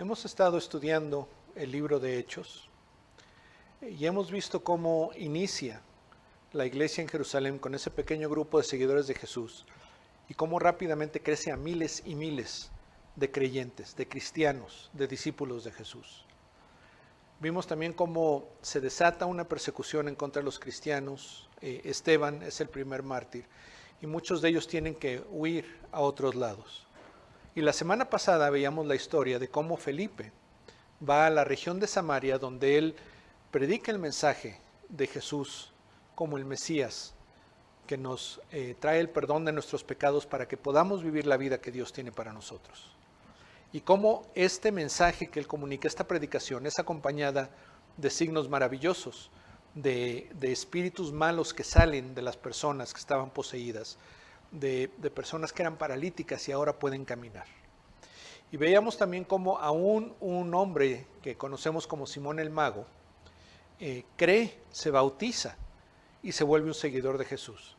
Hemos estado estudiando el libro de Hechos y hemos visto cómo inicia la iglesia en Jerusalén con ese pequeño grupo de seguidores de Jesús y cómo rápidamente crece a miles y miles de creyentes, de cristianos, de discípulos de Jesús. Vimos también cómo se desata una persecución en contra de los cristianos. Esteban es el primer mártir y muchos de ellos tienen que huir a otros lados. Y la semana pasada veíamos la historia de cómo Felipe va a la región de Samaria, donde él predica el mensaje de Jesús como el Mesías, que nos trae el perdón de nuestros pecados para que podamos vivir la vida que Dios tiene para nosotros. Y cómo este mensaje que él comunica, esta predicación, es acompañada de signos maravillosos, de espíritus malos que salen de las personas que estaban poseídas, de personas que eran paralíticas y ahora pueden caminar. Y veíamos también cómo aún un hombre que conocemos como Simón el Mago cree, se bautiza y se vuelve un seguidor de Jesús.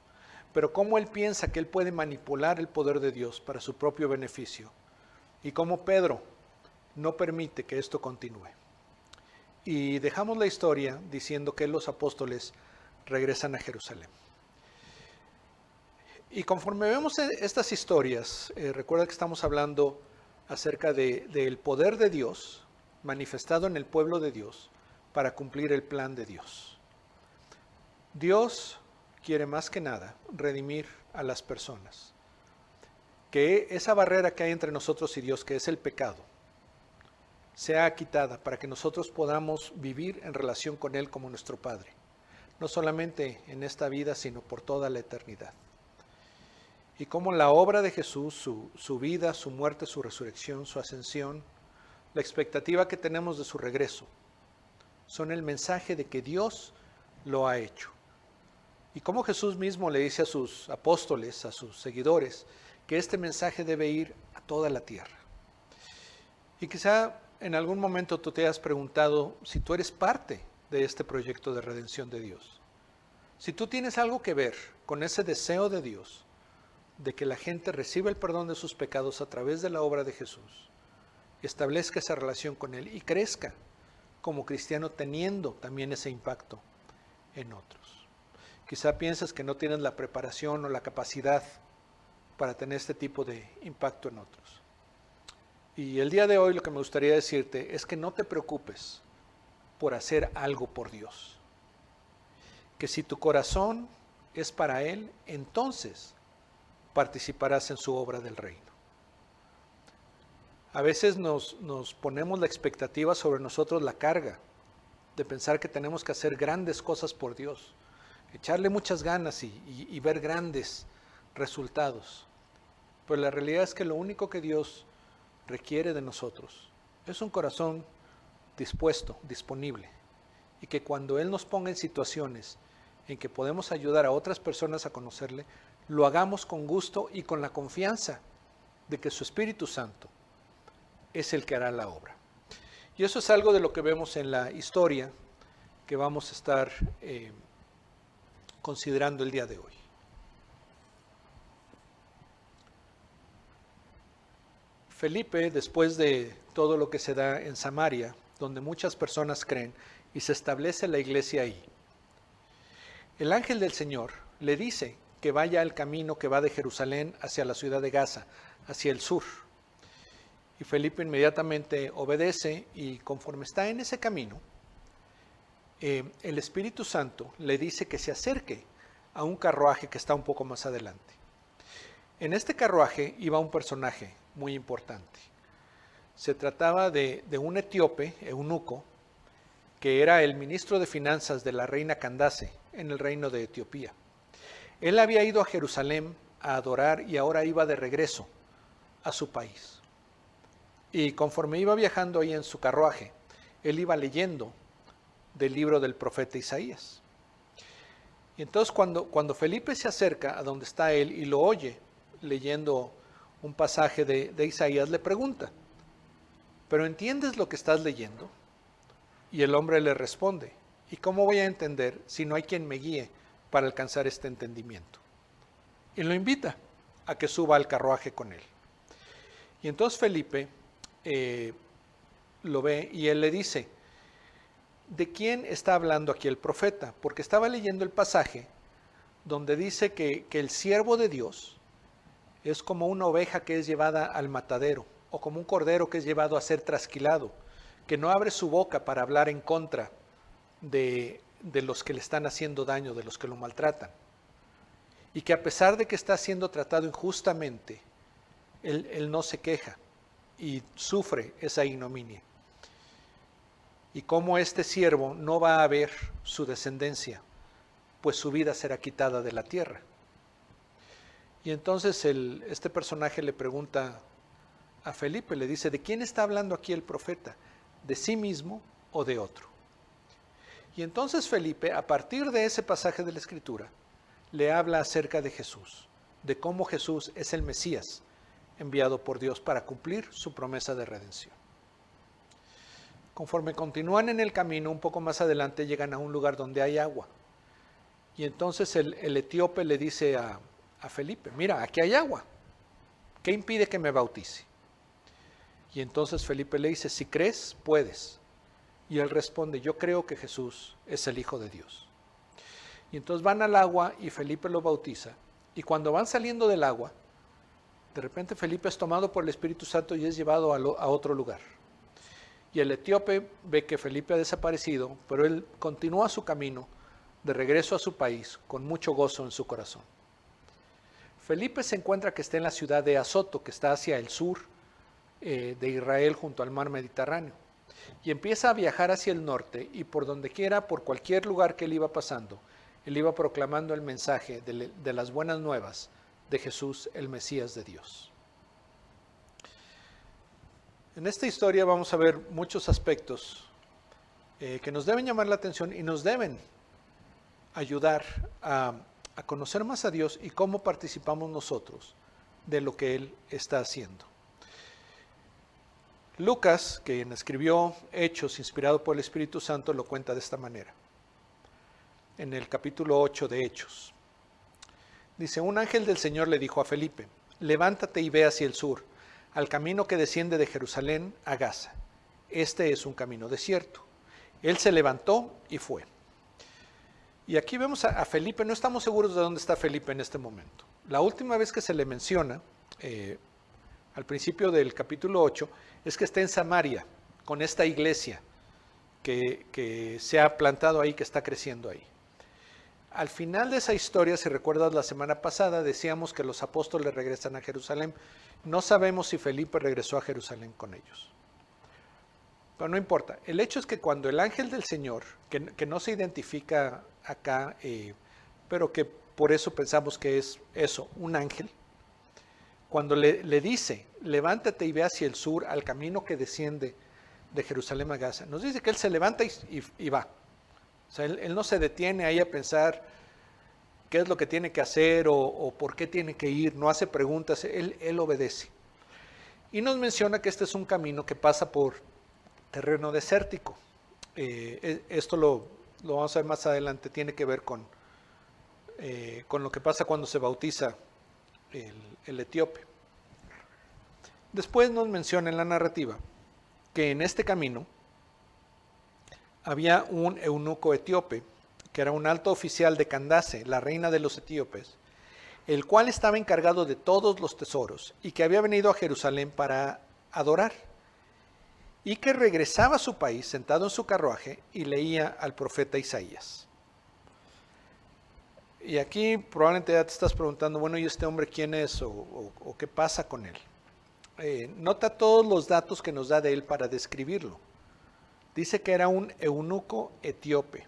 Pero cómo él piensa que él puede manipular el poder de Dios para su propio beneficio y cómo Pedro no permite que esto continúe. Y dejamos la historia diciendo que los apóstoles regresan a Jerusalén. Y conforme vemos estas historias, recuerda que estamos hablando acerca del poder de Dios manifestado en el pueblo de Dios para cumplir el plan de Dios. Dios quiere más que nada redimir a las personas. Que esa barrera que hay entre nosotros y Dios, que es el pecado, sea quitada para que nosotros podamos vivir en relación con Él como nuestro Padre. No solamente en esta vida, sino por toda la eternidad. Y cómo la obra de Jesús, su vida, su muerte, su resurrección, su ascensión, la expectativa que tenemos de su regreso, son el mensaje de que Dios lo ha hecho. Y cómo Jesús mismo le dice a sus apóstoles, a sus seguidores, que este mensaje debe ir a toda la tierra. Y quizá en algún momento tú te has preguntado si tú eres parte de este proyecto de redención de Dios. Si tú tienes algo que ver con ese deseo de Dios, de que la gente reciba el perdón de sus pecados a través de la obra de Jesús, establezca esa relación con Él y crezca como cristiano teniendo también ese impacto en otros. Quizá piensas que no tienes la preparación o la capacidad para tener este tipo de impacto en otros. Y el día de hoy lo que me gustaría decirte es que no te preocupes por hacer algo por Dios. Que si tu corazón es para Él, entonces participarás en su obra del reino. A veces nos ponemos la expectativa sobre nosotros, la carga de pensar que tenemos que hacer grandes cosas por Dios, echarle muchas ganas y ver grandes resultados. Pero la realidad es que lo único que Dios requiere de nosotros es un corazón dispuesto, disponible, y que cuando Él nos ponga en situaciones en que podemos ayudar a otras personas a conocerle, lo hagamos con gusto y con la confianza de que su Espíritu Santo es el que hará la obra. Y eso es algo de lo que vemos en la historia que vamos a estar considerando el día de hoy. Felipe, después de todo lo que se da en Samaria, donde muchas personas creen y se establece la iglesia ahí, el ángel del Señor le dice que vaya al camino que va de Jerusalén hacia la ciudad de Gaza, hacia el sur. Y Felipe inmediatamente obedece y conforme está en ese camino, el Espíritu Santo le dice que se acerque a un carruaje que está un poco más adelante. En este carruaje iba un personaje muy importante. Se trataba de un etíope, eunuco, que era el ministro de finanzas de la reina Candace en el reino de Etiopía. Él había ido a Jerusalén a adorar y ahora iba de regreso a su país. Y conforme iba viajando ahí en su carruaje, él iba leyendo del libro del profeta Isaías. Y entonces cuando Felipe se acerca a donde está él y lo oye leyendo un pasaje de Isaías, le pregunta, ¿pero entiendes lo que estás leyendo? Y el hombre le responde, ¿y cómo voy a entender si no hay quien me guíe para alcanzar este entendimiento? Y lo invita a que suba al carruaje con él. Y entonces Felipe lo ve y él le dice, ¿de quién está hablando aquí el profeta? Porque estaba leyendo el pasaje donde dice que el siervo de Dios es como una oveja que es llevada al matadero, o como un cordero que es llevado a ser trasquilado, que no abre su boca para hablar en contra de los que le están haciendo daño, de los que lo maltratan. Y que a pesar de que está siendo tratado injustamente, él no se queja y sufre esa ignominia. Y como este siervo no va a ver su descendencia, pues su vida será quitada de la tierra. Y entonces este personaje le pregunta a Felipe, le dice, ¿de quién está hablando aquí el profeta? ¿De sí mismo o de otro? Y entonces Felipe, a partir de ese pasaje de la Escritura, le habla acerca de Jesús, de cómo Jesús es el Mesías enviado por Dios para cumplir su promesa de redención. Conforme continúan en el camino, un poco más adelante llegan a un lugar donde hay agua. Y entonces el etíope le dice a Felipe, mira, aquí hay agua, ¿qué impide que me bautice? Y entonces Felipe le dice, si crees, puedes. Y él responde, yo creo que Jesús es el Hijo de Dios. Y entonces van al agua y Felipe lo bautiza. Y cuando van saliendo del agua, de repente Felipe es tomado por el Espíritu Santo y es llevado a otro lugar. Y el etíope ve que Felipe ha desaparecido, pero él continúa su camino de regreso a su país con mucho gozo en su corazón. Felipe se encuentra que está en la ciudad de Azoto, que está hacia el sur de Israel junto al mar Mediterráneo. Y empieza a viajar hacia el norte y por donde quiera, por cualquier lugar que él iba pasando, él iba proclamando el mensaje de las buenas nuevas de Jesús, el Mesías de Dios. En esta historia vamos a ver muchos aspectos que nos deben llamar la atención y nos deben ayudar a conocer más a Dios y cómo participamos nosotros de lo que Él está haciendo. Lucas, quien escribió Hechos inspirado por el Espíritu Santo, lo cuenta de esta manera. En el capítulo 8 de Hechos. Dice, un ángel del Señor le dijo a Felipe, levántate y ve hacia el sur, al camino que desciende de Jerusalén a Gaza. Este es un camino desierto. Él se levantó y fue. Y aquí vemos a Felipe, no estamos seguros de dónde está Felipe en este momento. La última vez que se le menciona, al principio del capítulo 8, es que está en Samaria, con esta iglesia que se ha plantado ahí, que está creciendo ahí. Al final de esa historia, si recuerdas la semana pasada, decíamos que los apóstoles regresan a Jerusalén. No sabemos si Felipe regresó a Jerusalén con ellos. Pero no importa. El hecho es que cuando el ángel del Señor, que no se identifica acá, pero que por eso pensamos que es eso, un ángel, cuando le dice, levántate y ve hacia el sur, al camino que desciende de Jerusalén a Gaza, nos dice que él se levanta y va. O sea, él no se detiene ahí a pensar qué es lo que tiene que hacer o por qué tiene que ir, no hace preguntas, él obedece. Y nos menciona que este es un camino que pasa por terreno desértico. Esto lo vamos a ver más adelante, tiene que ver con lo que pasa cuando se bautiza el etíope. Después nos menciona en la narrativa que en este camino había un eunuco etíope, que era un alto oficial de Candace, la reina de los etíopes, el cual estaba encargado de todos los tesoros y que había venido a Jerusalén para adorar, y que regresaba a su país sentado en su carruaje y leía al profeta Isaías. Y aquí probablemente ya te estás preguntando, bueno, ¿y este hombre quién es o qué pasa con él? Nota todos los datos que nos da de él para describirlo. Dice que era un eunuco etíope.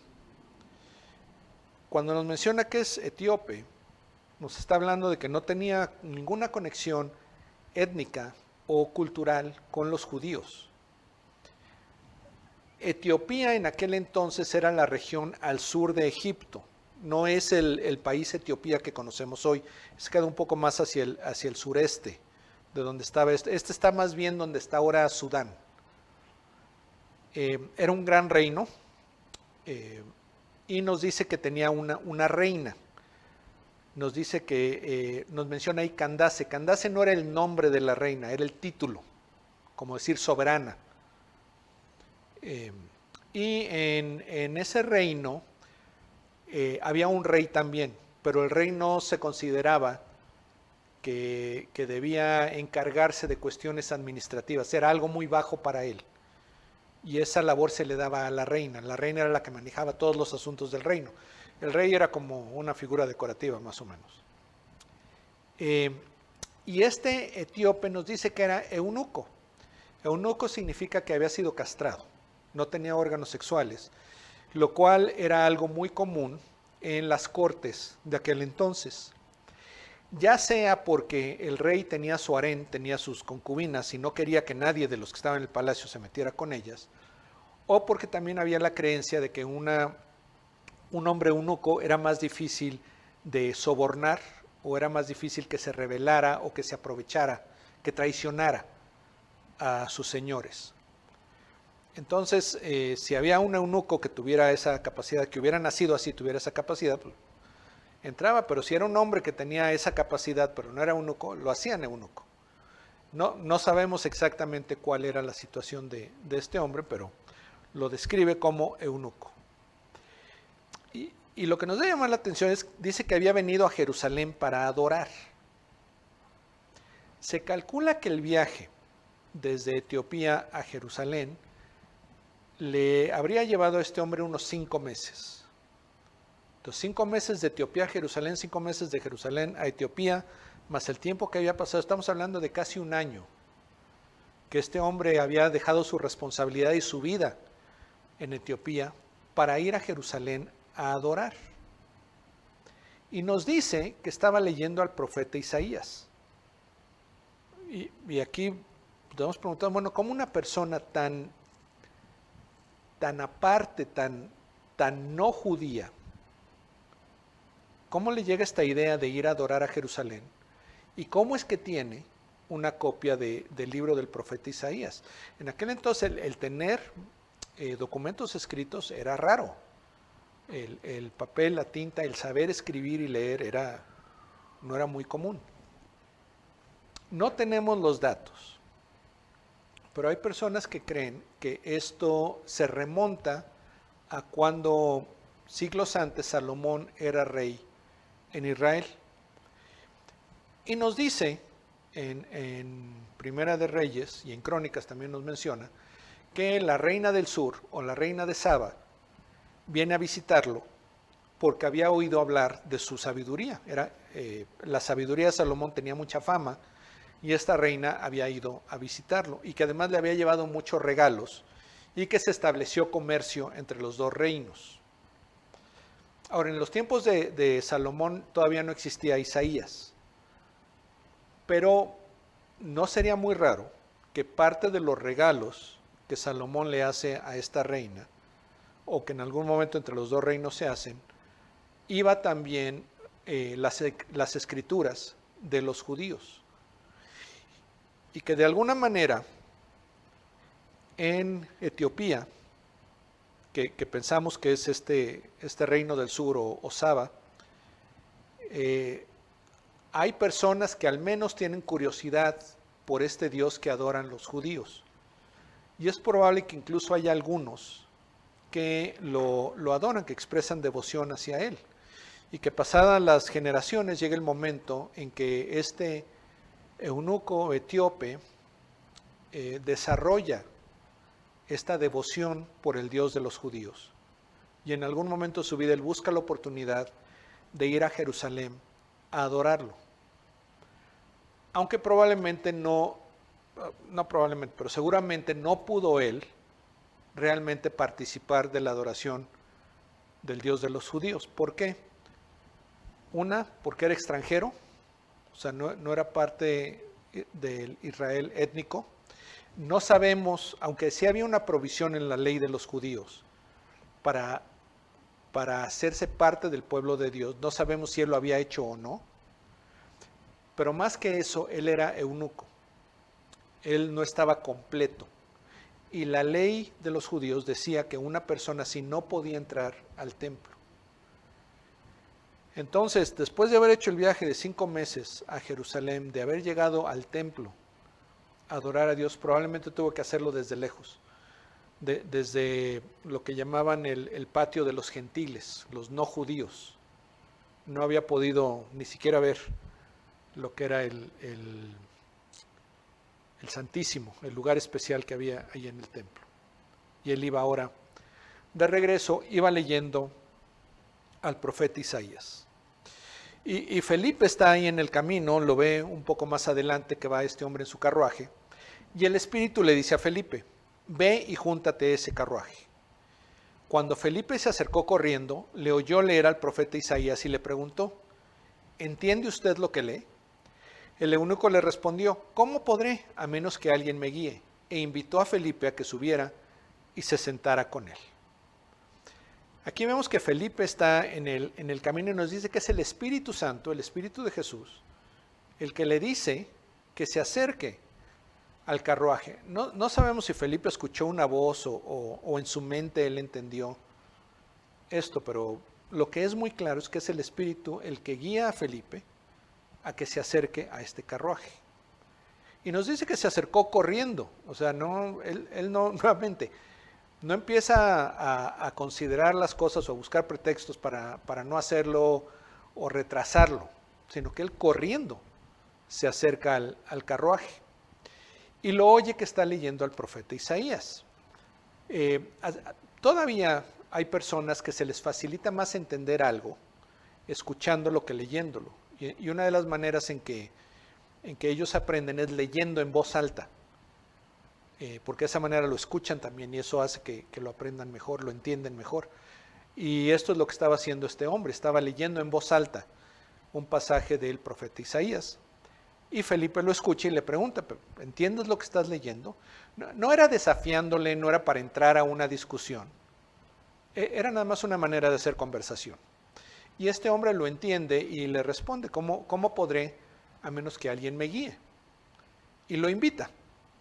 Cuando nos menciona que es etíope, nos está hablando de que no tenía ninguna conexión étnica o cultural con los judíos. Etiopía en aquel entonces era la región al sur de Egipto. No es el país Etiopía que conocemos hoy. Se queda un poco más hacia el sureste de donde estaba este. Este está más bien donde está ahora Sudán. Era un gran reino y nos dice que tenía una reina. Nos dice que, nos menciona ahí Candace. Candace no era el nombre de la reina, era el título, como decir soberana. Y en ese reino había un rey también, pero el rey no se consideraba que debía encargarse de cuestiones administrativas, era algo muy bajo para él. Y esa labor se le daba a la reina era la que manejaba todos los asuntos del reino. El rey era como una figura decorativa, más o menos. Y este etíope nos dice que era eunuco. Eunuco significa que había sido castrado, no tenía órganos sexuales, lo cual era algo muy común en las cortes de aquel entonces. Ya sea porque el rey tenía su harén, tenía sus concubinas y no quería que nadie de los que estaban en el palacio se metiera con ellas, o porque también había la creencia de que un hombre eunuco era más difícil de sobornar, o era más difícil que se rebelara o que se aprovechara, que traicionara a sus señores. Entonces, si había un eunuco que tuviera esa capacidad, que hubiera nacido así, tuviera esa capacidad, pues, entraba, pero si era un hombre que tenía esa capacidad, pero no era eunuco, lo hacían eunuco. No sabemos exactamente cuál era la situación de este hombre, pero lo describe como eunuco. Y lo que nos debe llamar la atención es, dice que había venido a Jerusalén para adorar. Se calcula que el viaje desde Etiopía a Jerusalén le habría llevado a este hombre unos 5 meses. Entonces, 5 meses de Etiopía a Jerusalén, 5 meses de Jerusalén a Etiopía, más el tiempo que había pasado, estamos hablando de casi un año, que este hombre había dejado su responsabilidad y su vida en Etiopía para ir a Jerusalén a adorar. Y nos dice que estaba leyendo al profeta Isaías. Y aquí podemos preguntar, bueno, ¿cómo una persona tan aparte, tan no judía, cómo le llega esta idea de ir a adorar a Jerusalén? ¿Y cómo es que tiene una copia del libro del profeta Isaías? En aquel entonces el tener documentos escritos era raro. El papel, la tinta, el saber escribir y leer no era muy común. No tenemos los datos, pero hay personas que creen que esto se remonta a cuando siglos antes Salomón era rey en Israel. Y nos dice en Primera de Reyes y en Crónicas también nos menciona que la reina del sur o la reina de Saba viene a visitarlo porque había oído hablar de su sabiduría. La sabiduría de Salomón tenía mucha fama y esta reina había ido a visitarlo y que además le había llevado muchos regalos y que se estableció comercio entre los dos reinos. Ahora, en los tiempos de Salomón todavía no existía Isaías, pero no sería muy raro que parte de los regalos que Salomón le hace a esta reina, o que en algún momento entre los dos reinos se hacen, iba también las escrituras de los judíos. Y que de alguna manera en Etiopía, que pensamos que es este reino del sur o Saba, hay personas que al menos tienen curiosidad por este Dios que adoran los judíos. Y es probable que incluso haya algunos que lo adoran, que expresan devoción hacia él. Y que pasadas las generaciones llegue el momento en que este eunuco etíope desarrolla esta devoción por el Dios de los judíos. Y en algún momento de su vida él busca la oportunidad de ir a Jerusalén a adorarlo. Aunque probablemente pero seguramente no pudo él realmente participar de la adoración del Dios de los judíos. ¿Por qué? Porque era extranjero, o sea, no era parte del Israel étnico. No sabemos, aunque sí había una provisión en la ley de los judíos para hacerse parte del pueblo de Dios, no sabemos si él lo había hecho o no, pero más que eso, él era eunuco, él no estaba completo, y la ley de los judíos decía que una persona así no podía entrar al templo. Entonces, después de haber hecho el viaje de 5 meses a Jerusalén, de haber llegado al templo a adorar a Dios, probablemente tuvo que hacerlo desde lejos, desde lo que llamaban el patio de los gentiles, los no judíos. No había podido ni siquiera ver lo que era el Santísimo, el lugar especial que había ahí en el templo. Y él iba ahora de regreso, iba leyendo al profeta Isaías. Y Felipe está ahí en el camino, lo ve un poco más adelante que va este hombre en su carruaje, y el Espíritu le dice a Felipe, ve y júntate ese carruaje. Cuando Felipe se acercó corriendo, le oyó leer al profeta Isaías y le preguntó, ¿entiende usted lo que lee? El eunuco le respondió, ¿cómo podré a menos que alguien me guíe? E invitó a Felipe a que subiera y se sentara con él. Aquí vemos que Felipe está en el camino y nos dice que es el Espíritu Santo, el Espíritu de Jesús, el que le dice que se acerque al carruaje. No sabemos si Felipe escuchó una voz o en su mente él entendió esto, pero lo que es muy claro es que es el Espíritu el que guía a Felipe a que se acerque a este carruaje. Y nos dice que se acercó corriendo, o sea, él no, nuevamente, no empieza a considerar las cosas o a buscar pretextos para no hacerlo o retrasarlo, sino que él corriendo se acerca al carruaje y lo oye que está leyendo al profeta Isaías. Todavía hay personas que se les facilita más entender algo escuchándolo que leyéndolo. Y una de las maneras en que ellos aprenden es leyendo en voz alta. Porque de esa manera lo escuchan también y eso hace que lo aprendan mejor, lo entienden mejor. Y esto es lo que estaba haciendo este hombre, estaba leyendo en voz alta un pasaje del profeta Isaías. Y Felipe lo escucha y le pregunta, ¿entiendes lo que estás leyendo? No era desafiándole, no era para entrar a una discusión, era nada más una manera de hacer conversación. Y este hombre lo entiende y le responde, ¿cómo podré a menos que alguien me guíe? Y lo invita.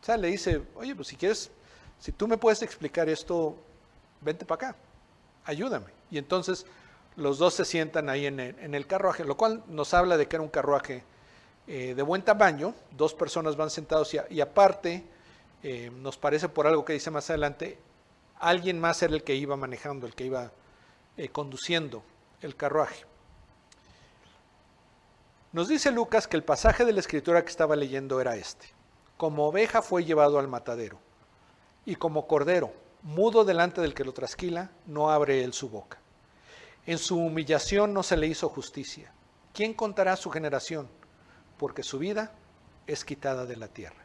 O sea, le dice, oye, pues si quieres, si tú me puedes explicar esto, vente para acá, ayúdame. Y entonces los dos se sientan ahí en el carruaje, lo cual nos habla de que era un carruaje de buen tamaño, dos personas van sentados y aparte, nos parece por algo que dice más adelante, alguien más era el que iba manejando, el que iba conduciendo el carruaje. Nos dice Lucas que el pasaje de la escritura que estaba leyendo era este. Como oveja fue llevado al matadero, y como cordero, mudo delante del que lo trasquila, no abre él su boca. En su humillación no se le hizo justicia. ¿Quién contará su generación? Porque su vida es quitada de la tierra.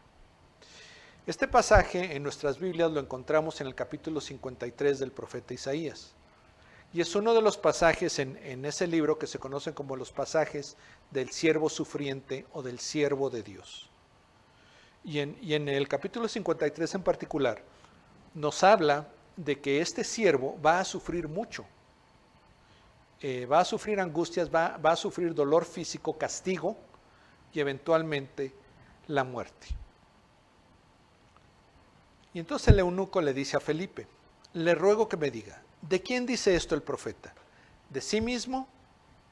Este pasaje en nuestras Biblias lo encontramos en el capítulo 53 del profeta Isaías. Y es uno de los pasajes en ese libro que se conocen como los pasajes del siervo sufriente o del siervo de Dios. Y en el capítulo 53 en particular, nos habla de que este siervo va a sufrir mucho. Va a sufrir angustias, va a sufrir dolor físico, castigo y eventualmente la muerte. Y entonces el eunuco le dice a Felipe, le ruego que me diga, ¿de quién dice esto el profeta? ¿De sí mismo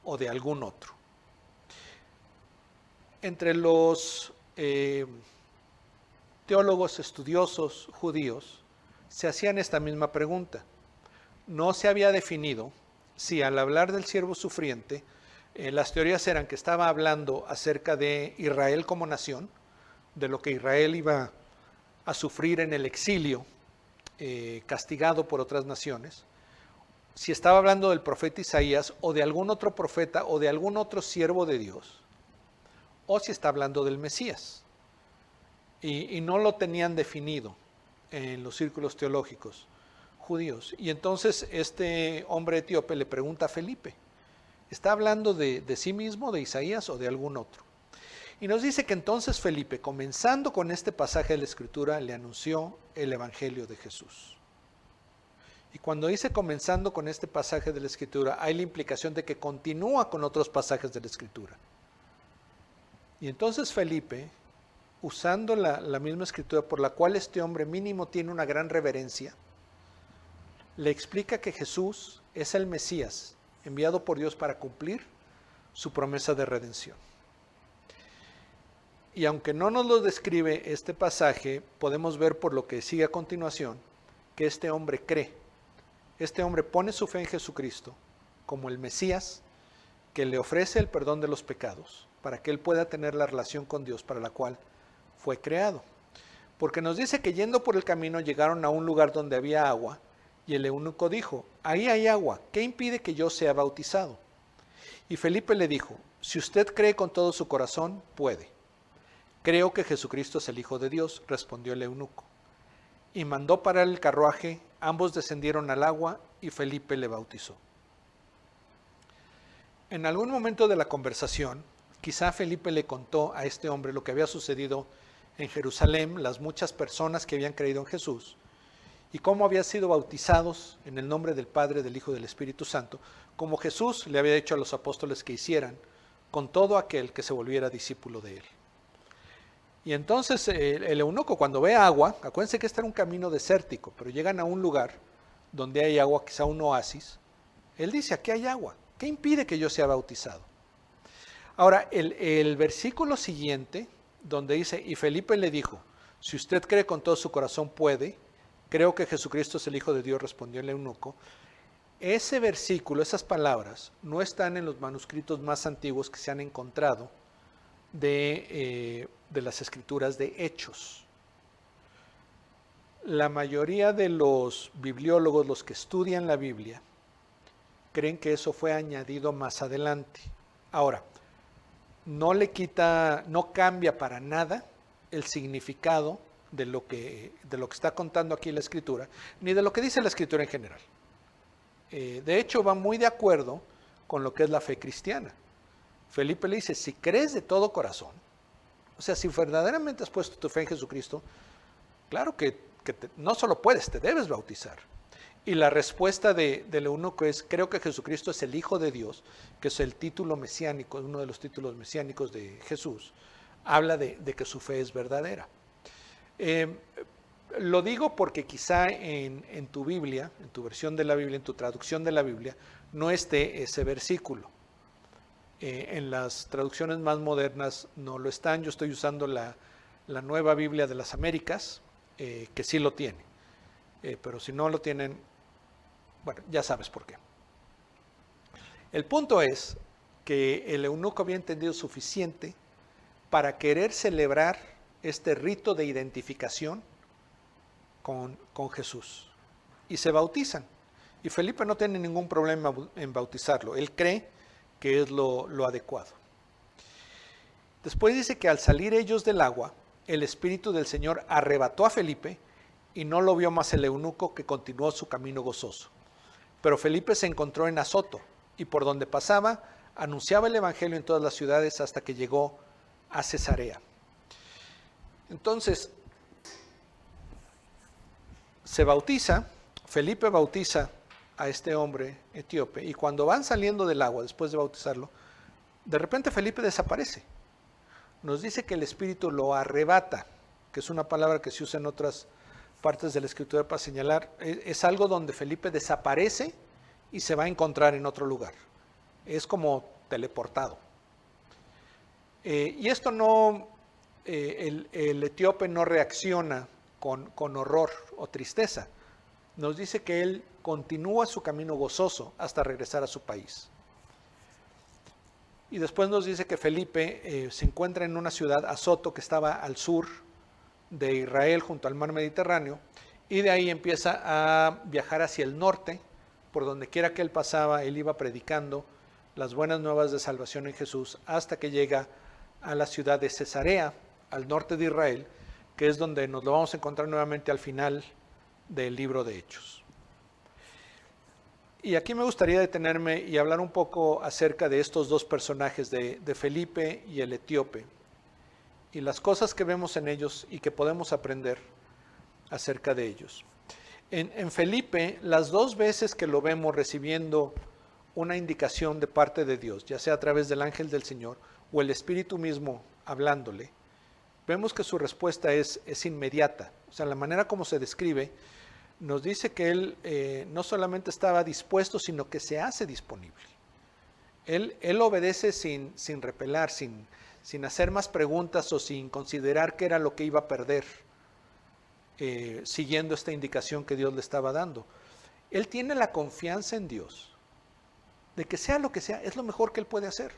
o de algún otro? Entre los teólogos estudiosos judíos se hacían esta misma pregunta. No se había definido si al hablar del siervo sufriente, las teorías eran que estaba hablando acerca de Israel como nación, de lo que Israel iba a sufrir en el exilio, castigado por otras naciones, si estaba hablando del profeta Isaías o de algún otro profeta o de algún otro siervo de Dios, o si está hablando del Mesías. Y no lo tenían definido en los círculos teológicos judíos. Y entonces este hombre etíope le pregunta a Felipe, ¿está hablando de sí mismo, de Isaías o de algún otro? Y nos dice que entonces Felipe, comenzando con este pasaje de la Escritura, le anunció el Evangelio de Jesús. Y cuando dice comenzando con este pasaje de la Escritura, hay la implicación de que continúa con otros pasajes de la Escritura. Y entonces Felipe, usando la misma Escritura por la cual este hombre mínimo tiene una gran reverencia, le explica que Jesús es el Mesías, enviado por Dios para cumplir su promesa de redención. Y aunque no nos lo describe este pasaje, podemos ver por lo que sigue a continuación, que este hombre cree. Este hombre pone su fe en Jesucristo como el Mesías que le ofrece el perdón de los pecados para que él pueda tener la relación con Dios para la cual fue creado. Porque nos dice que yendo por el camino llegaron a un lugar donde había agua y el eunuco dijo, ahí hay agua, ¿qué impide que yo sea bautizado? Y Felipe le dijo, si usted cree con todo su corazón, puede. Creo que Jesucristo es el Hijo de Dios, respondió el eunuco. Y mandó parar el carruaje, ambos descendieron al agua y Felipe le bautizó. En algún momento de la conversación, quizá Felipe le contó a este hombre lo que había sucedido en Jerusalén, las muchas personas que habían creído en Jesús, y cómo habían sido bautizados en el nombre del Padre, del Hijo y del Espíritu Santo, como Jesús le había dicho a los apóstoles que hicieran con todo aquel que se volviera discípulo de él. Y entonces el eunuco, cuando ve agua, acuérdense que este era un camino desértico, pero llegan a un lugar donde hay agua, quizá un oasis, él dice, aquí hay agua, ¿qué impide que yo sea bautizado? Ahora, el versículo siguiente, donde dice, y Felipe le dijo, si usted cree con todo su corazón puede, creo que Jesucristo es el Hijo de Dios, respondió el eunuco. Ese versículo, esas palabras, no están en los manuscritos más antiguos que se han encontrado de las escrituras de Hechos. La mayoría de los bibliólogos, los que estudian la Biblia, creen que eso fue añadido más adelante. Ahora, no cambia para nada el significado de lo que está contando aquí la Escritura, ni de lo que dice la Escritura en general. De hecho, va muy de acuerdo con lo que es la fe cristiana. Felipe le dice, si crees de todo corazón, o sea, si verdaderamente has puesto tu fe en Jesucristo, claro que no solo puedes, te debes bautizar. Y la respuesta del eunuco es, creo que Jesucristo es el Hijo de Dios, que es el título mesiánico, uno de los títulos mesiánicos de Jesús, habla de que su fe es verdadera. Lo digo porque quizá en tu Biblia, en tu versión de la Biblia, en tu traducción de la Biblia, no esté ese versículo. En las traducciones más modernas no lo están. Yo estoy usando la Nueva Biblia de las Américas, que sí lo tiene. Pero si no lo tienen, bueno, ya sabes por qué. El punto es que el eunuco había entendido suficiente para querer celebrar este rito de identificación con Jesús. Y se bautizan. Y Felipe no tiene ningún problema en bautizarlo. Él cree que es lo adecuado. Después dice que al salir ellos del agua, el Espíritu del Señor arrebató a Felipe y no lo vio más el eunuco, que continuó su camino gozoso. Pero Felipe se encontró en Azoto y por donde pasaba anunciaba el Evangelio en todas las ciudades hasta que llegó a Cesarea. Entonces, Felipe bautiza a este hombre etíope y cuando van saliendo del agua después de bautizarlo, de repente Felipe desaparece. Nos dice que el Espíritu lo arrebata, que es una palabra que se usa en otras partes de la Escritura para señalar, es algo donde Felipe desaparece y se va a encontrar en otro lugar. Es como teleportado. Y esto no, el etíope no reacciona con horror o tristeza. Nos dice que él continúa su camino gozoso hasta regresar a su país. Y después nos dice que Felipe se encuentra en una ciudad, Azoto, que estaba al sur de Israel, junto al mar Mediterráneo, y de ahí empieza a viajar hacia el norte. Por donde quiera que él pasaba, él iba predicando las buenas nuevas de salvación en Jesús, hasta que llega a la ciudad de Cesarea, al norte de Israel, que es donde nos lo vamos a encontrar nuevamente al final del libro de Hechos. Y aquí me gustaría detenerme y hablar un poco acerca de estos dos personajes, de Felipe y el etíope, y las cosas que vemos en ellos y que podemos aprender acerca de ellos. En Felipe, las dos veces que lo vemos recibiendo una indicación de parte de Dios, ya sea a través del ángel del Señor o el Espíritu mismo hablándole, vemos que su respuesta es inmediata. O sea, la manera como se describe nos dice que él no solamente estaba dispuesto, sino que se hace disponible. Él obedece sin repelar, sin hacer más preguntas o sin considerar qué era lo que iba a perder. siguiendo esta indicación que Dios le estaba dando. Él tiene la confianza en Dios de que sea lo que sea, es lo mejor que él puede hacer,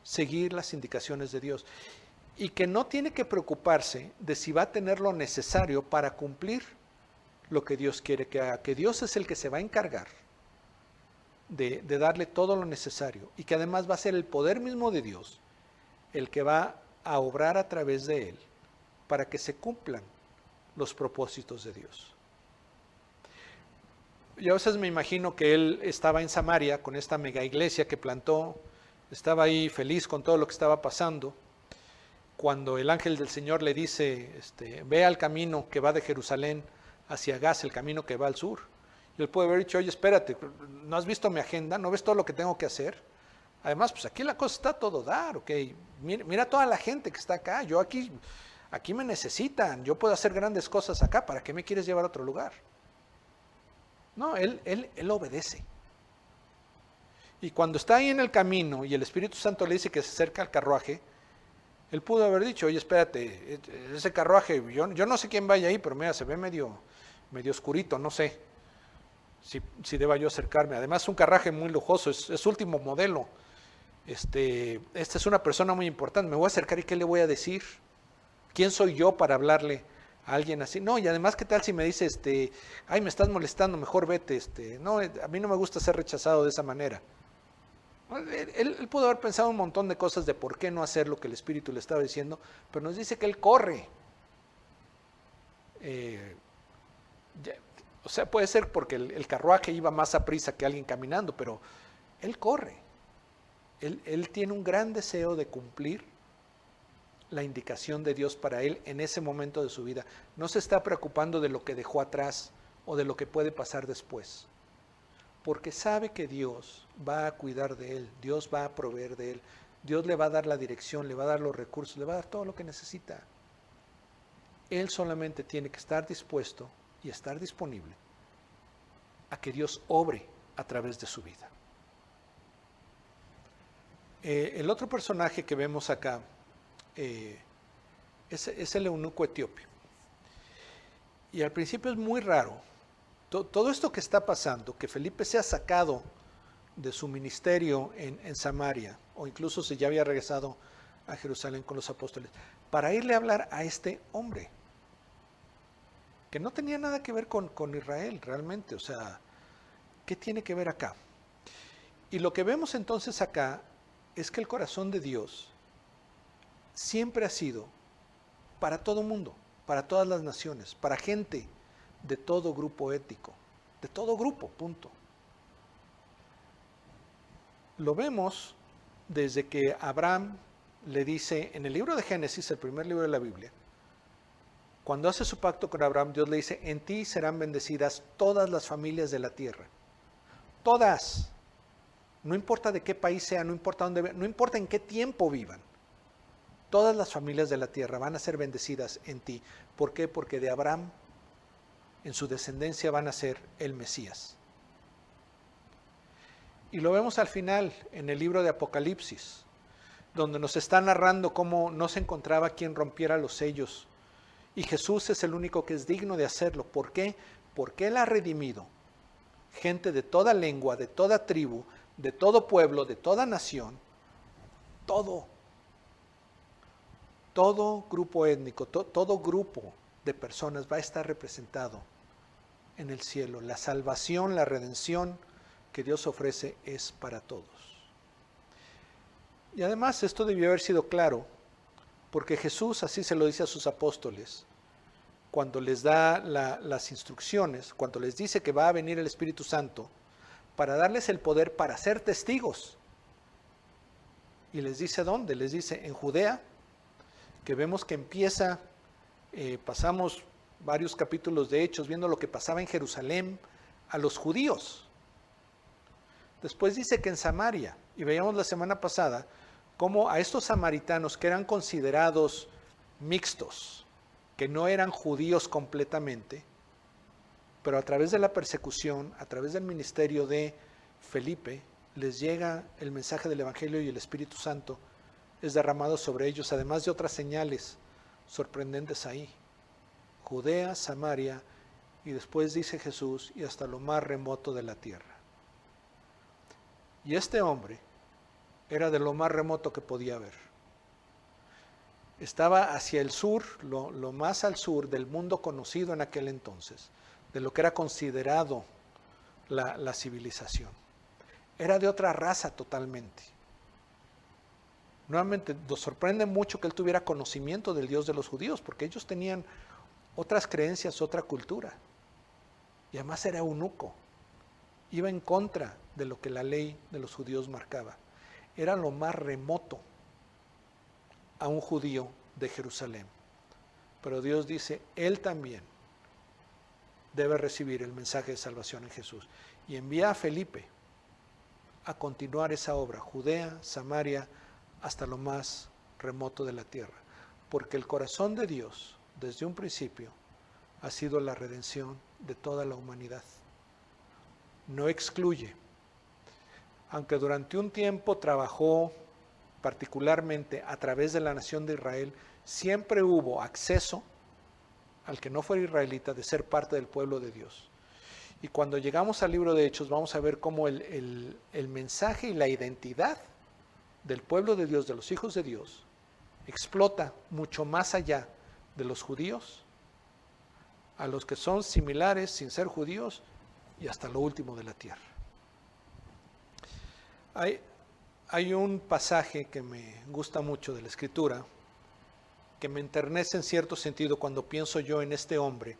seguir las indicaciones de Dios, y que no tiene que preocuparse de si va a tener lo necesario para cumplir lo que Dios quiere que haga, que Dios es el que se va a encargar de darle todo lo necesario, y que además va a ser el poder mismo de Dios el que va a obrar a través de él para que se cumplan los propósitos de Dios. Yo a veces me imagino que él estaba en Samaria con esta mega iglesia que plantó, estaba ahí feliz con todo lo que estaba pasando, cuando el ángel del Señor le dice, ve al camino que va de Jerusalén hacia Gaza, el camino que va al sur. Y él puede haber dicho, oye, espérate, ¿no has visto mi agenda? ¿No ves todo lo que tengo que hacer? Además, pues aquí la cosa está a todo dar, ¿ok? Mira toda la gente que está acá, yo aquí me necesitan, yo puedo hacer grandes cosas acá, ¿para qué me quieres llevar a otro lugar? No, él obedece. Y cuando está ahí en el camino y el Espíritu Santo le dice que se acerca al carruaje, él pudo haber dicho, oye, espérate, ese carruaje, yo no sé quién vaya ahí, pero mira, se ve medio oscurito, no sé si deba yo acercarme. Además, es un carruaje muy lujoso, es último modelo. Esta es una persona muy importante, me voy a acercar y ¿qué le voy a decir? ¿Quién soy yo para hablarle a alguien así? No, y además, ¿qué tal si me dice, ay, me estás molestando, mejor vete, no, a mí no me gusta ser rechazado de esa manera. Él pudo haber pensado un montón de cosas de por qué no hacer lo que el Espíritu le estaba diciendo, pero nos dice que él corre. O sea, puede ser porque el carruaje iba más a prisa que alguien caminando, pero él corre. Él tiene un gran deseo de cumplir la indicación de Dios para él en ese momento de su vida. No se está preocupando de lo que dejó atrás o de lo que puede pasar después, porque sabe que Dios va a cuidar de él, Dios va a proveer de él, Dios le va a dar la dirección, le va a dar los recursos, le va a dar todo lo que necesita. Él solamente tiene que estar dispuesto y estar disponible a que Dios obre a través de su vida. El otro personaje que vemos acá es el eunuco etíope. Y al principio es muy raro. Todo esto que está pasando, que Felipe sea sacado de su ministerio en Samaria, o incluso si ya había regresado a Jerusalén con los apóstoles, para irle a hablar a este hombre, que no tenía nada que ver con Israel realmente. O sea, ¿qué tiene que ver acá? Y lo que vemos entonces acá es que el corazón de Dios siempre ha sido para todo mundo, para todas las naciones, para gente de todo grupo étnico, de todo grupo, punto. Lo vemos desde que Abraham le dice, en el libro de Génesis, el primer libro de la Biblia, cuando hace su pacto con Abraham, Dios le dice, en ti serán bendecidas todas las familias de la tierra. Todas. No importa de qué país sea, no importa dónde, no importa en qué tiempo vivan. Todas las familias de la tierra van a ser bendecidas en ti. ¿Por qué? Porque de Abraham, en su descendencia, van a ser el Mesías. Y lo vemos al final, en el libro de Apocalipsis, donde nos está narrando cómo no se encontraba quien rompiera los sellos. Y Jesús es el único que es digno de hacerlo. ¿Por qué? Porque Él ha redimido gente de toda lengua, de toda tribu, de todo pueblo, de toda nación, todo grupo étnico, todo grupo de personas va a estar representado en el cielo. La salvación, la redención que Dios ofrece es para todos. Y además esto debió haber sido claro, porque Jesús así se lo dice a sus apóstoles, cuando les da las instrucciones, cuando les dice que va a venir el Espíritu Santo, para darles el poder para ser testigos. Y les dice ¿dónde? Les dice en Judea, que vemos que empieza, pasamos varios capítulos de Hechos viendo lo que pasaba en Jerusalén a los judíos. Después dice que en Samaria, y veíamos la semana pasada, cómo a estos samaritanos que eran considerados mixtos, que no eran judíos completamente, pero a través de la persecución, a través del ministerio de Felipe, les llega el mensaje del Evangelio y el Espíritu Santo es derramado sobre ellos, además de otras señales sorprendentes ahí. Judea, Samaria, y después dice Jesús, y hasta lo más remoto de la tierra. Y este hombre era de lo más remoto que podía haber. Estaba hacia el sur, lo más al sur del mundo conocido en aquel entonces, de lo que era considerado la civilización. Era de otra raza totalmente. Nuevamente, nos sorprende mucho que él tuviera conocimiento del Dios de los judíos, porque ellos tenían otras creencias, otra cultura. Y además era eunuco. Iba en contra de lo que la ley de los judíos marcaba. Era lo más remoto a un judío de Jerusalén. Pero Dios dice, él también debe recibir el mensaje de salvación en Jesús. Y envía a Felipe a continuar esa obra, Judea, Samaria, hasta lo más remoto de la tierra. Porque el corazón de Dios, desde un principio, ha sido la redención de toda la humanidad. No excluye. Aunque durante un tiempo trabajó particularmente a través de la nación de Israel, siempre hubo acceso al que no fuera israelita de ser parte del pueblo de Dios. Y cuando llegamos al libro de Hechos vamos a ver cómo el mensaje y la identidad del pueblo de Dios, de los hijos de Dios, explota mucho más allá de los judíos, a los que son similares sin ser judíos y hasta lo último de la tierra. Hay un pasaje que me gusta mucho de la Escritura, que me enternece en cierto sentido cuando pienso yo en este hombre,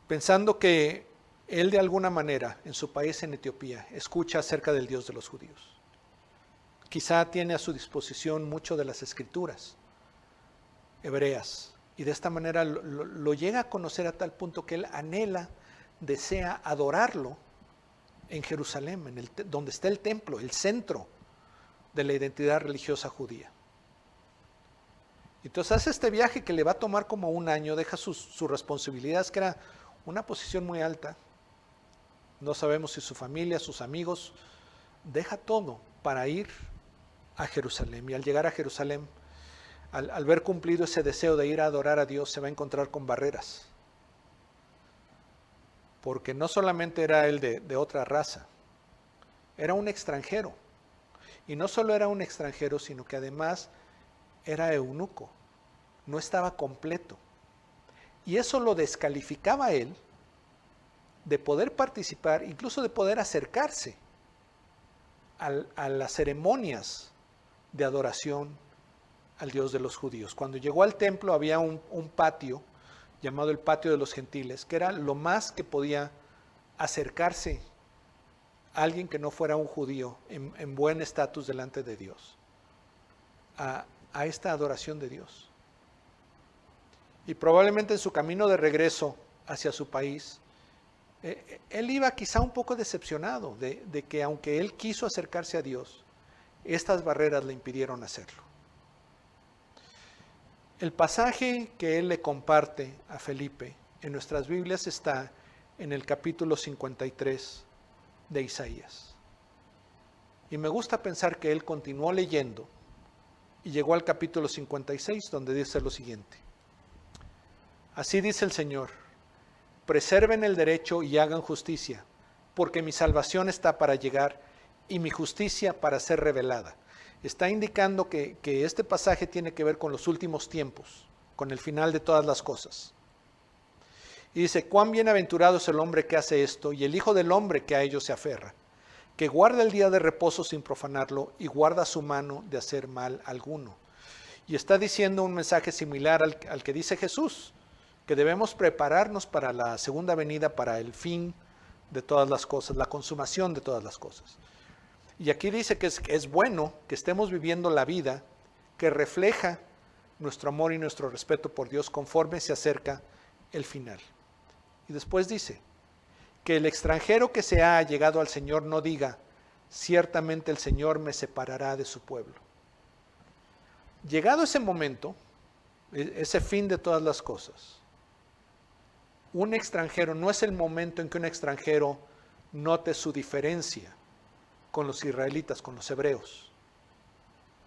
pensando que él de alguna manera en su país, en Etiopía, escucha acerca del Dios de los judíos. Quizá tiene a su disposición mucho de las Escrituras hebreas, y de esta manera lo llega a conocer a tal punto que él anhela, desea adorarlo en Jerusalén, donde está el templo, el centro de la identidad religiosa judía. Entonces hace este viaje que le va a tomar como un año, deja sus responsabilidades, que era una posición muy alta. No sabemos si su familia, sus amigos, deja todo para ir a Jerusalén. Y al llegar a Jerusalén, al ver cumplido ese deseo de ir a adorar a Dios, se va a encontrar con barreras. Porque no solamente era él de otra raza, era un extranjero. Y no solo era un extranjero, sino que además era eunuco, no estaba completo. Y eso lo descalificaba a él de poder participar, incluso de poder acercarse a las ceremonias de adoración al Dios de los judíos. Cuando llegó al templo había un patio llamado el patio de los gentiles, que era lo más que podía acercarse a alguien que no fuera un judío en buen estatus delante de Dios, a esta adoración de Dios. Y probablemente en su camino de regreso hacia su país, él iba quizá un poco decepcionado de que aunque él quiso acercarse a Dios, estas barreras le impidieron hacerlo. El pasaje que él le comparte a Felipe en nuestras Biblias está en el capítulo 53 de Isaías. Y me gusta pensar que él continuó leyendo y llegó al capítulo 56, donde dice lo siguiente: así dice el Señor, preserven el derecho y hagan justicia, porque mi salvación está para llegar y mi justicia para ser revelada. Está indicando que este pasaje tiene que ver con los últimos tiempos, con el final de todas las cosas. Y dice, cuán bienaventurado es el hombre que hace esto y el Hijo del hombre que a ello se aferra, que guarda el día de reposo sin profanarlo y guarda su mano de hacer mal alguno. Y está diciendo un mensaje similar al que dice Jesús, que debemos prepararnos para la segunda venida, para el fin de todas las cosas, la consumación de todas las cosas. Y aquí dice que es bueno que estemos viviendo la vida que refleja nuestro amor y nuestro respeto por Dios conforme se acerca el final. Y después dice, que el extranjero que se ha allegado al Señor no diga, ciertamente el Señor me separará de su pueblo. Llegado ese momento, ese fin de todas las cosas, un extranjero, no es el momento en que un extranjero note su diferencia con los israelitas, con los hebreos.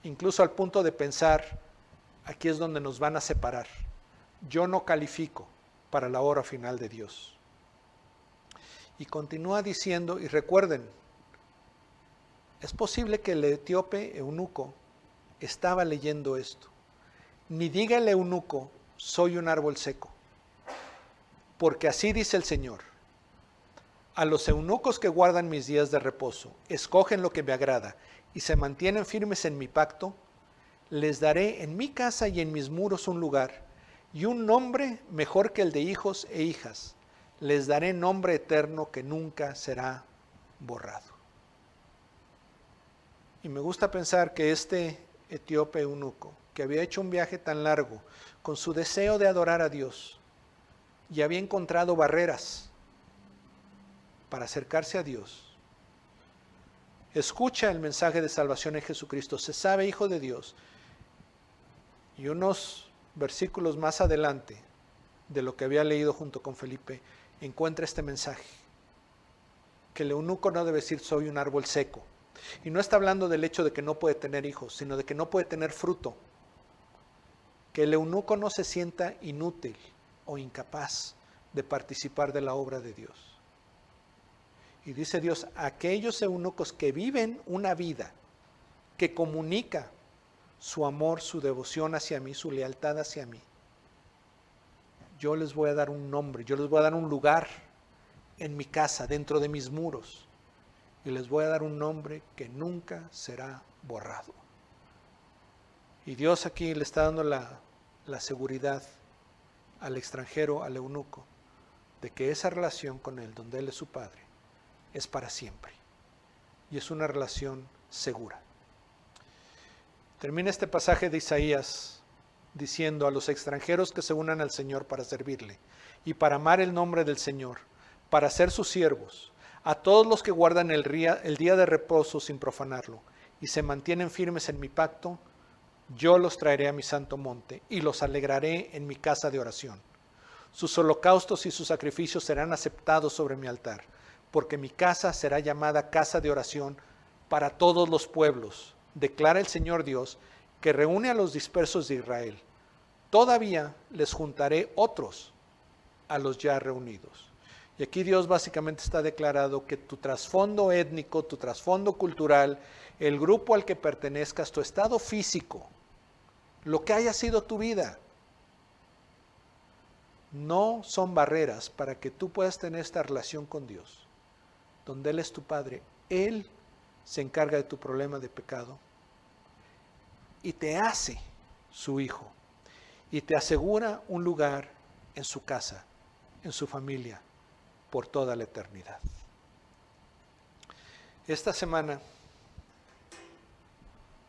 Incluso al punto de pensar, aquí es donde nos van a separar. yo no califico para la obra final de Dios. Y continúa diciendo, y recuerden, es posible que el etíope eunuco estaba leyendo esto. Ni diga el eunuco, soy un árbol seco, porque así dice el Señor: a los eunucos que guardan mis días de reposo, escogen lo que me agrada y se mantienen firmes en mi pacto, les daré en mi casa y en mis muros un lugar y un nombre mejor que el de hijos e hijas. Les daré nombre eterno que nunca será borrado. Y me gusta pensar que este etíope eunuco, que había hecho un viaje tan largo con su deseo de adorar a Dios y había encontrado barreras para acercarse a Dios, escucha el mensaje de salvación en Jesucristo, se sabe hijo de Dios, y unos versículos más adelante de lo que había leído junto con Felipe, encuentra este mensaje, que el eunuco no debe decir soy un árbol seco, y no está hablando del hecho de que no puede tener hijos, sino de que no puede tener fruto, que el eunuco no se sienta inútil o incapaz de participar de la obra de Dios. Y dice Dios, aquellos eunucos que viven una vida que comunica su amor, su devoción hacia mí, su lealtad hacia mí, yo les voy a dar un nombre, yo les voy a dar un lugar en mi casa, dentro de mis muros, y les voy a dar un nombre que nunca será borrado. Y Dios aquí le está dando la seguridad al extranjero, al eunuco, de que esa relación con Él, donde Él es su Padre, es para siempre. Y es una relación segura. Termina este pasaje de Isaías diciendo a los extranjeros que se unan al Señor para servirle y para amar el nombre del Señor, para ser sus siervos, a todos los que guardan el día de reposo sin profanarlo y se mantienen firmes en mi pacto, yo los traeré a mi santo monte y los alegraré en mi casa de oración. Sus holocaustos y sus sacrificios serán aceptados sobre mi altar, porque mi casa será llamada casa de oración para todos los pueblos, declara el Señor Dios, que reúne a los dispersos de Israel. Todavía les juntaré otros a los ya reunidos. Y aquí Dios básicamente está declarando que tu trasfondo étnico, tu trasfondo cultural, el grupo al que pertenezcas, tu estado físico, lo que haya sido tu vida, no son barreras para que tú puedas tener esta relación con Dios, donde Él es tu Padre. Él se encarga de tu problema de pecado y te hace su hijo y te asegura un lugar en su casa, en su familia, por toda la eternidad. Esta semana,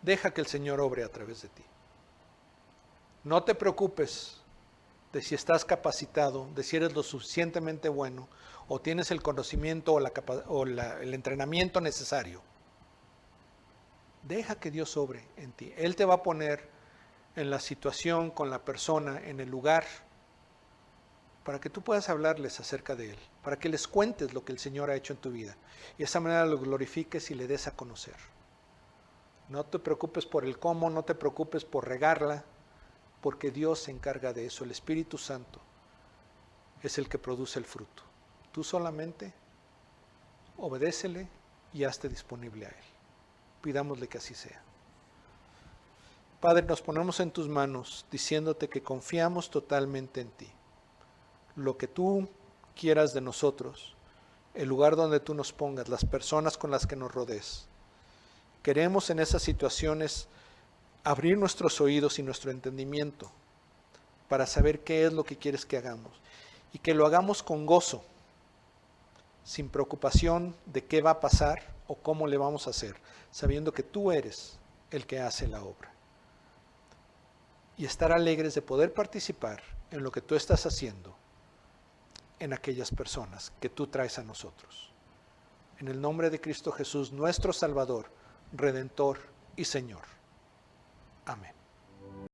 deja que el Señor obre a través de ti. No te preocupes de si estás capacitado, de si eres lo suficientemente bueno, o tienes el conocimiento o el entrenamiento necesario. Deja que Dios obre en ti. Él te va a poner en la situación, con la persona, en el lugar, para que tú puedas hablarles acerca de Él, para que les cuentes lo que el Señor ha hecho en tu vida, y de esa manera lo glorifiques y le des a conocer. No te preocupes por el cómo, no te preocupes por regarla, porque Dios se encarga de eso. El Espíritu Santo es el que produce el fruto. Tú solamente obedécele y hazte disponible a Él. Pidámosle que así sea. Padre, nos ponemos en tus manos diciéndote que confiamos totalmente en ti. Lo que tú quieras de nosotros, el lugar donde tú nos pongas, las personas con las que nos rodees. Queremos en esas situaciones abrir nuestros oídos y nuestro entendimiento para saber qué es lo que quieres que hagamos y que lo hagamos con gozo, sin preocupación de qué va a pasar o cómo le vamos a hacer, sabiendo que tú eres el que hace la obra. Y estar alegres de poder participar en lo que tú estás haciendo en aquellas personas que tú traes a nosotros. En el nombre de Cristo Jesús, nuestro Salvador, Redentor y Señor. Amén.